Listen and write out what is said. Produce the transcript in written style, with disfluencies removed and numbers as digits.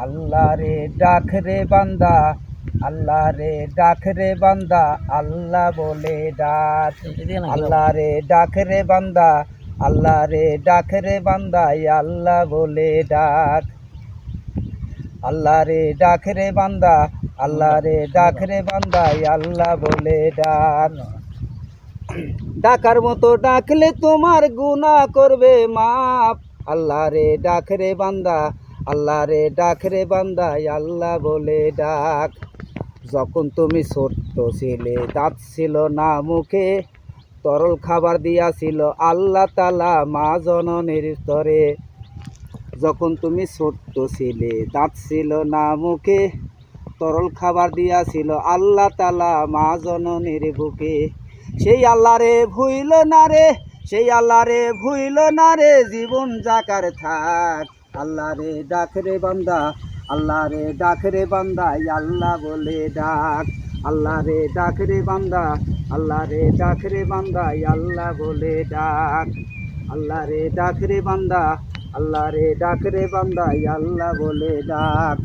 আল্লাহ রে ডাক রে বান্দা, আল্লাহ রে ডাক রে বান্দা, আল্লাহ বলে ডাক। আল্লাহ রে ডাক রে বান্দা, আল্লাহ রে ডাক রে বান্দা, আল্লাহ বলে ডাক। আল্লাহ রে ডাক রে বান্দা, আল্লাহ রে ডাক রে বান্দা, আল্লাহ বলে ডাক। ডাকার মতো ডাকলে তোমার গুনাহ করবে মাপ। আল্লাহ রে ডাক রে বান্দা, আল্লাহ রে ডাক রে বান্দা, আল্লাহ বলে ডাক। যখন তুমি ছোট্ট ছিলে, দাঁত ছিল না মুখে, তরল খাবার দিয়াছিল আল্লাহ তাআলা মা জননীর স্তরে। যখন তুমি ছোট্ট ছিলে, দাঁত ছিল না মুখে, তরল খাবার দিয়াছিল আল্লাহ তাআলা মা জননীর বুকে। সেই আল্লাহ রে ভুইল না রে, সেই আল্লাহ রে ভুইল না রে, জীবন যাকার থাক। আল্লাহ রে ডাক রে বান্দা, আল্লাহ রে ডাক রে বান্দা, আল্লাহ বলে ডাক। আল্লাহ রে ডাক রে বান্দা, আল্লাহ রে ডাক রে বান্দা, আল্লাহ বলে ডাক। আল্লাহ রে ডাক রে বান্দা, আল্লাহ রে ডাক রে বান্দা, আল্লাহ বলে ডাক।